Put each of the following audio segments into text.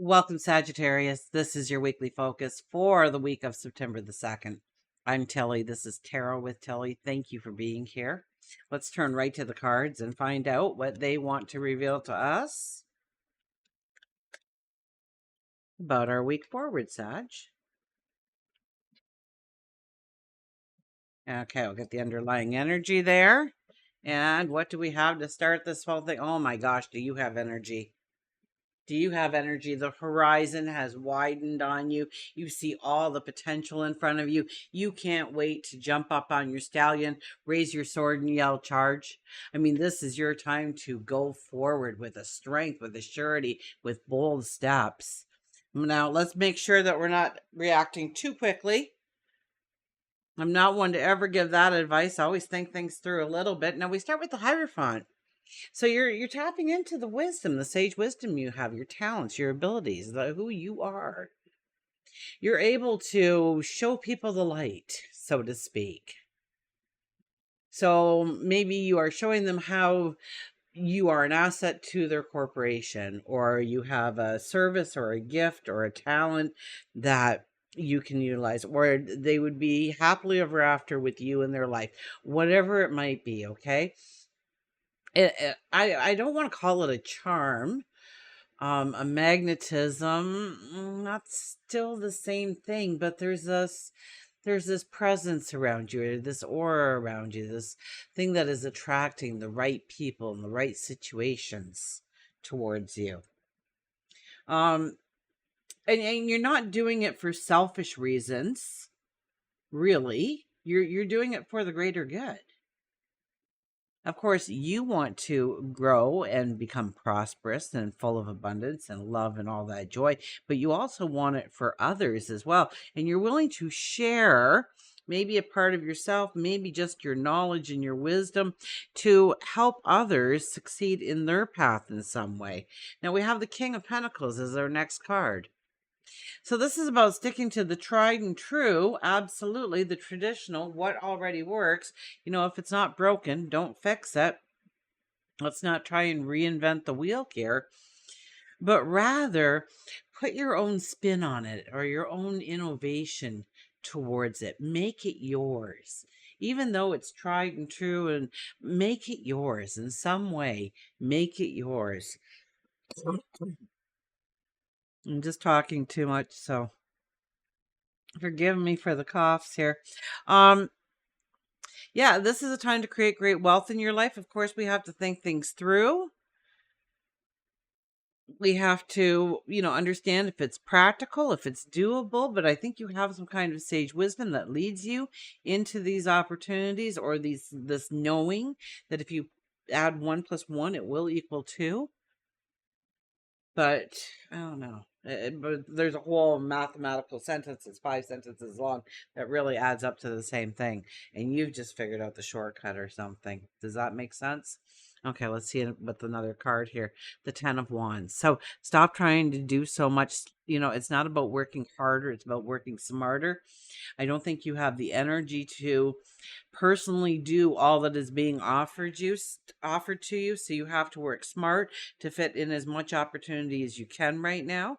Welcome, Sagittarius. This is your weekly focus for the week of September the 2nd. I'm Tilly. This is Tarot with Tilly. Thank you for being here. Let's turn right to the cards and find out what they want to reveal to us about our week forward, Sag. Okay, I'll get the underlying energy there. And what do we have to start this whole thing? Oh my gosh, do you have energy? Do you have energy? The horizon has widened on you. You see all the potential in front of you. You can't wait to jump up on your stallion, raise your sword, and yell charge. I mean, this is your time to go forward with a strength, with a surety, with bold steps. Now, let's make sure that we're not reacting too quickly. I'm not one to ever give that advice. I always think things through a little bit. Now, we start with the Hierophant. So you're tapping into the wisdom, the sage wisdom you have, your talents, your abilities, who you are. You're able to show people the light, so to speak. So maybe you are showing them how you are an asset to their corporation, or you have a service or a gift or a talent that you can utilize, or they would be happily ever after with you in their life, whatever it might be. Okay. I don't want to call it a charm, a magnetism. Not still the same thing, but there's this presence around you, or this aura around you, this thing that is attracting the right people and the right situations towards you. And you're not doing it for selfish reasons, really. You're doing it for the greater good. Of course, you want to grow and become prosperous and full of abundance and love and all that joy, but you also want it for others as well. And you're willing to share maybe a part of yourself, maybe just your knowledge and your wisdom to help others succeed in their path in some way. Now, we have the King of Pentacles as our next card. So this is about sticking to the tried and true, absolutely, the traditional, what already works. If it's not broken, don't fix it. Let's not try and reinvent the wheel here, but rather put your own spin on it or your own innovation towards it. Make it yours. Even though it's tried and true, and make it yours in some way. Make it yours. I'm just talking too much, so forgive me for the coughs here. Um, yeah, this is a time to create great wealth in your life. Of course, we have to think things through. We have to, understand if it's practical, if it's doable, but I think you have some kind of sage wisdom that leads you into these opportunities, or this knowing that if you add 1 + 1, it will equal 2. But I don't know. But there's a whole mathematical sentence, it's 5 sentences long, that really adds up to the same thing. And you've just figured out the shortcut or something. Does that make sense? Okay, let's see it with another card here. The 10 of Wands. So stop trying to do so much. It's not about working harder, it's about working smarter. I don't think you have the energy to personally do all that is being offered to you. So you have to work smart to fit in as much opportunity as you can right now.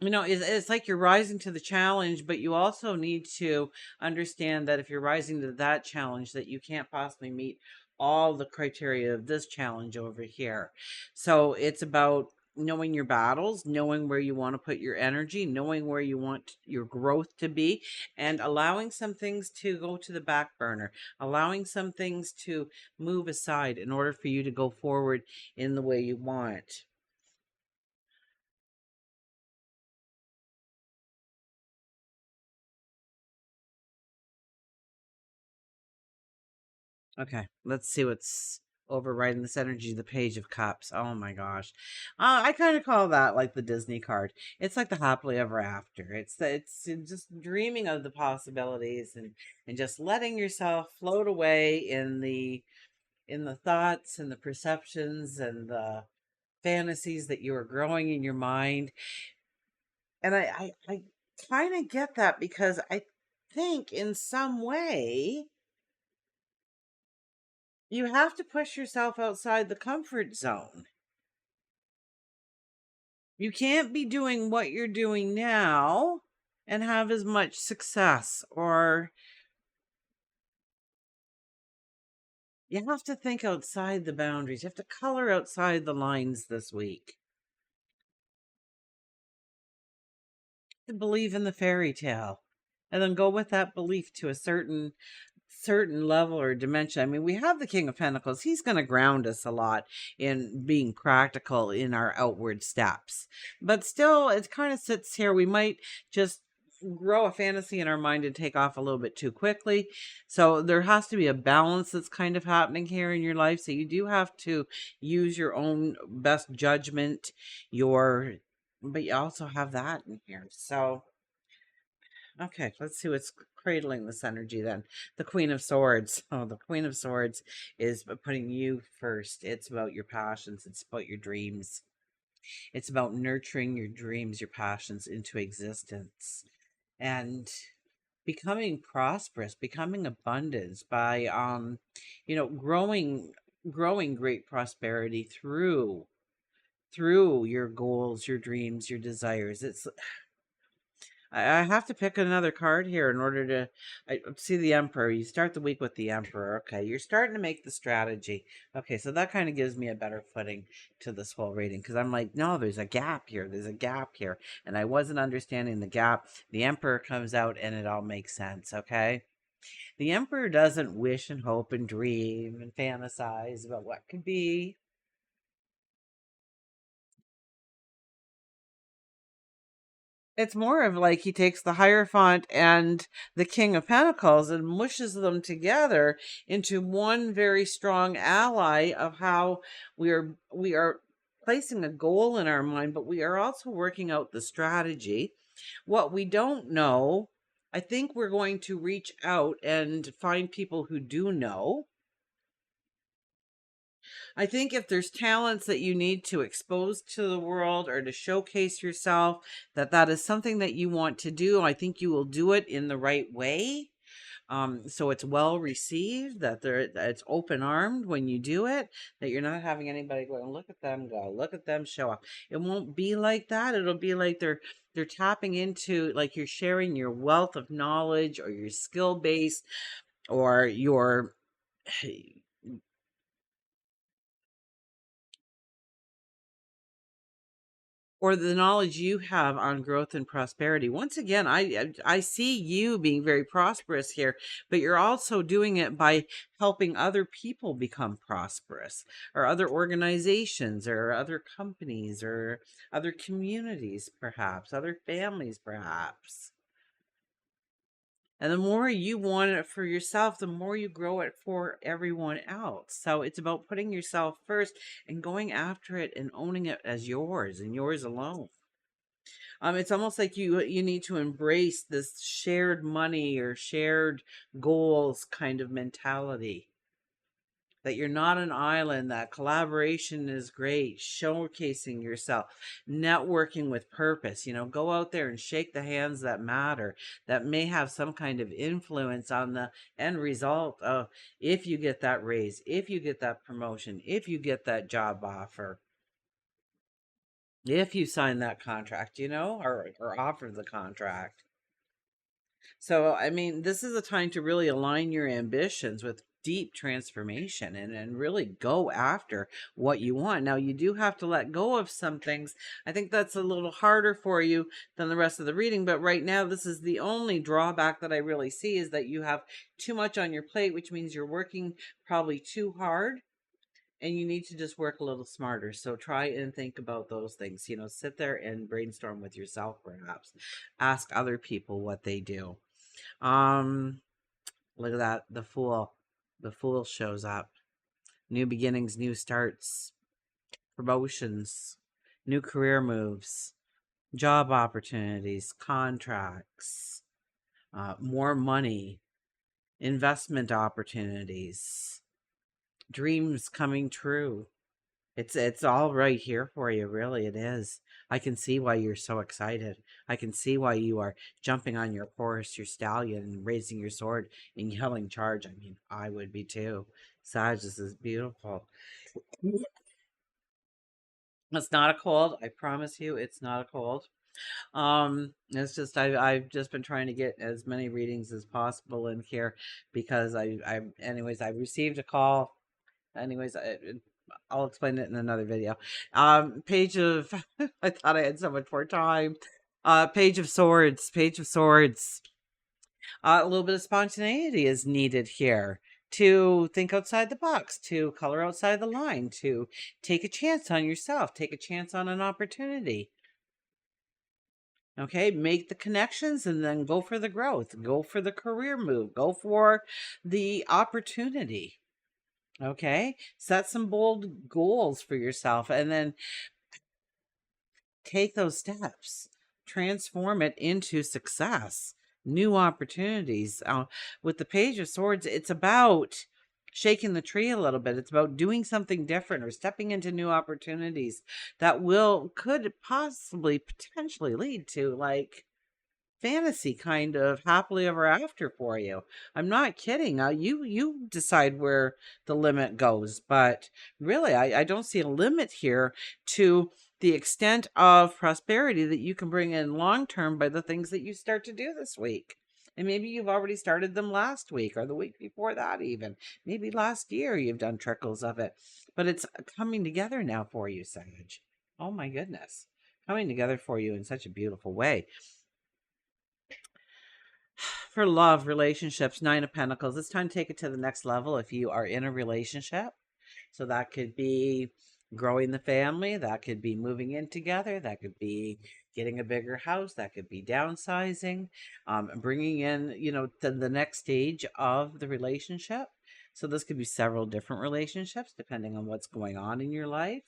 It's like you're rising to the challenge, but you also need to understand that if you're rising to that challenge, that you can't possibly meet all the criteria of this challenge over here. So it's about knowing your battles, knowing where you want to put your energy, knowing where you want your growth to be, and allowing some things to go to the back burner, allowing some things to move aside in order for you to go forward in the way you want. Okay, let's see what's overriding this energy. The Page of Cups. Oh my gosh. I kind of call that like the Disney card. It's like the happily ever after. It's just dreaming of the possibilities, and just letting yourself float away in the thoughts and the perceptions and the fantasies that you are growing in your mind. And I kind of get that, because I think in some way you have to push yourself outside the comfort zone. You can't be doing what you're doing now and have as much success, or you have to think outside the boundaries. You have to color outside the lines this week. To believe in the fairy tale and then go with that belief to a certain level or dimension. I mean, we have the King of Pentacles. He's going to ground us a lot in being practical in our outward steps. But still, it kind of sits here. We might just grow a fantasy in our mind and take off a little bit too quickly. So there has to be a balance that's kind of happening here in your life. So you do have to use your own best judgment, but you also have that in here. So okay, let's see what's cradling this energy then. The Queen of Swords. Oh, the Queen of Swords is putting you first. It's about your passions, it's about your dreams. It's about nurturing your dreams, your passions into existence and becoming prosperous, becoming abundance by growing great prosperity through your goals, your dreams, your desires. I have to pick another card here in order to see the Emperor. You start the week with the Emperor. Okay, you're starting to make the strategy. Okay, so that kind of gives me a better footing to this whole reading because I'm like, no, there's a gap here. There's a gap here. And I wasn't understanding the gap. The Emperor comes out and it all makes sense. Okay. The Emperor doesn't wish and hope and dream and fantasize about what could be. It's more of like he takes the Hierophant and the King of Pentacles and mushes them together into one very strong ally of how we are placing a goal in our mind, but we are also working out the strategy. What we don't know, I think we're going to reach out and find people who do know. I think if there's talents that you need to expose to the world or to showcase yourself, that is something that you want to do. I think you will do it in the right way. So it's well received, that it's open armed when you do it, that you're not having anybody going, look at them go, look at them show up. It won't be like that. It'll be like they're tapping into, like you're sharing your wealth of knowledge or your skill base or your or the knowledge you have on growth and prosperity. Once again, I see you being very prosperous here, but you're also doing it by helping other people become prosperous, or other organizations, or other companies, or other communities, perhaps, other families, perhaps. And the more you want it for yourself, the more you grow it for everyone else. So it's about putting yourself first and going after it and owning it as yours and yours alone. It's almost like you need to embrace this shared money or shared goals kind of mentality. That you're not an island, that collaboration is great, showcasing yourself, networking with purpose. Go out there and shake the hands that matter, that may have some kind of influence on the end result of if you get that raise, if you get that promotion, if you get that job offer, if you sign that contract, or offer the contract. So, I mean, this is a time to really align your ambitions with deep transformation and really go after what you want. Now, you do have to let go of some things. I think that's a little harder for you than the rest of the reading, but right now, this is the only drawback that I really see is that you have too much on your plate, which means you're working probably too hard. And you need to just work a little smarter. So try and think about those things. Sit there and brainstorm with yourself, perhaps. Ask other people what they do. Um, Look at that. The Fool. The Fool shows up. New beginnings, new starts, promotions, new career moves, job opportunities, contracts, more money, investment opportunities, dreams coming true. It's all right here for you, really it is. I can see why you're so excited. I can see why you are jumping on your horse, your stallion, and raising your sword and yelling charge. I mean, I would be too. Sag, this is beautiful. It's not a cold. I promise you, it's not a cold. It's just I've just been trying to get as many readings as possible in here because anyways, I received a call. Anyways, I'll explain it in another video. Page of I thought I had so much more time. Page of Swords, Page of Swords. A little bit of spontaneity is needed here to think outside the box, to color outside the line, to take a chance on yourself, take a chance on an opportunity. Okay, make the connections and then go for the growth, go for the career move, go for the opportunity. Okay, set some bold goals for yourself and then take those steps, transform it into success, new opportunities. With the Page of Swords, it's about shaking the tree a little bit. It's about doing something different or stepping into new opportunities that could possibly potentially lead to like fantasy kind of happily ever after for you. I'm not kidding. You decide where the limit goes, but really, I don't see a limit here to the extent of prosperity that you can bring in long term by the things that you start to do this week. And maybe you've already started them last week or the week before that, even. Maybe last year you've done trickles of it. But it's coming together now for you, Sage. Oh my goodness. Coming together for you in such a beautiful way. For love, relationships, Nine of Pentacles, it's time to take it to the next level if you are in a relationship. So that could be growing the family, that could be moving in together, that could be getting a bigger house, that could be downsizing, bringing in, the next stage of the relationship. So this could be several different relationships depending on what's going on in your life.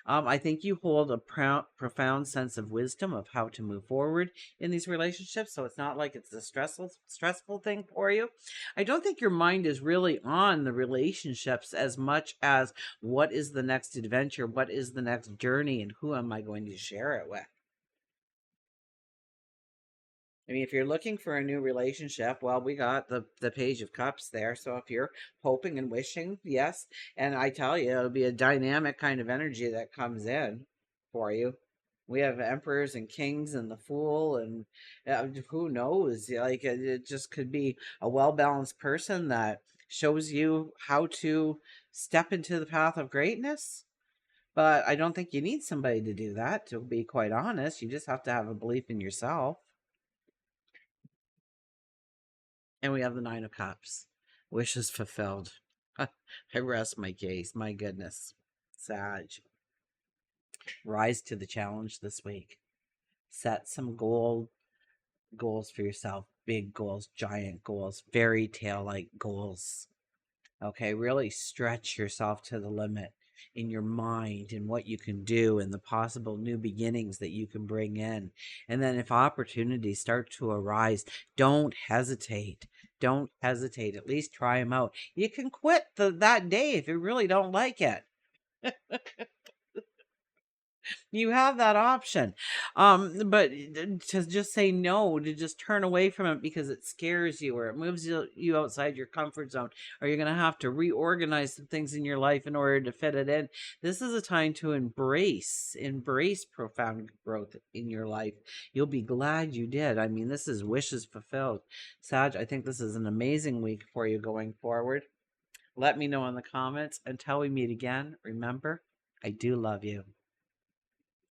I think you hold a profound sense of wisdom of how to move forward in these relationships. So it's not like it's a stressful thing for you. I don't think your mind is really on the relationships as much as what is the next adventure, what is the next journey, and who am I going to share it with. I mean, if you're looking for a new relationship, well, we got the Page of Cups there. So if you're hoping and wishing, yes, and I tell you, it'll be a dynamic kind of energy that comes in for you. We have emperors and kings and the fool, and who knows? Like it just could be a well balanced person that shows you how to step into the path of greatness. But I don't think you need somebody to do that. To be quite honest, you just have to have a belief in yourself. And we have the Nine of Cups. Wishes fulfilled. I rest my case. My goodness. Sag. Rise to the challenge this week. Set some goals for yourself. Big goals, giant goals, fairy tale like goals. Okay, really stretch yourself to the limit in your mind and what you can do and the possible new beginnings that you can bring in. And then if opportunities start to arise, don't hesitate. Don't hesitate. At least try them out. You can quit that day if you really don't like it. You have that option. But to just say no, to just turn away from it because it scares you or it moves you outside your comfort zone, or you're going to have to reorganize some things in your life in order to fit it in. This is a time to embrace profound growth in your life. You'll be glad you did. I mean, this is wishes fulfilled. Sag, I think this is an amazing week for you going forward. Let me know in the comments. Until we meet again, remember, I do love you.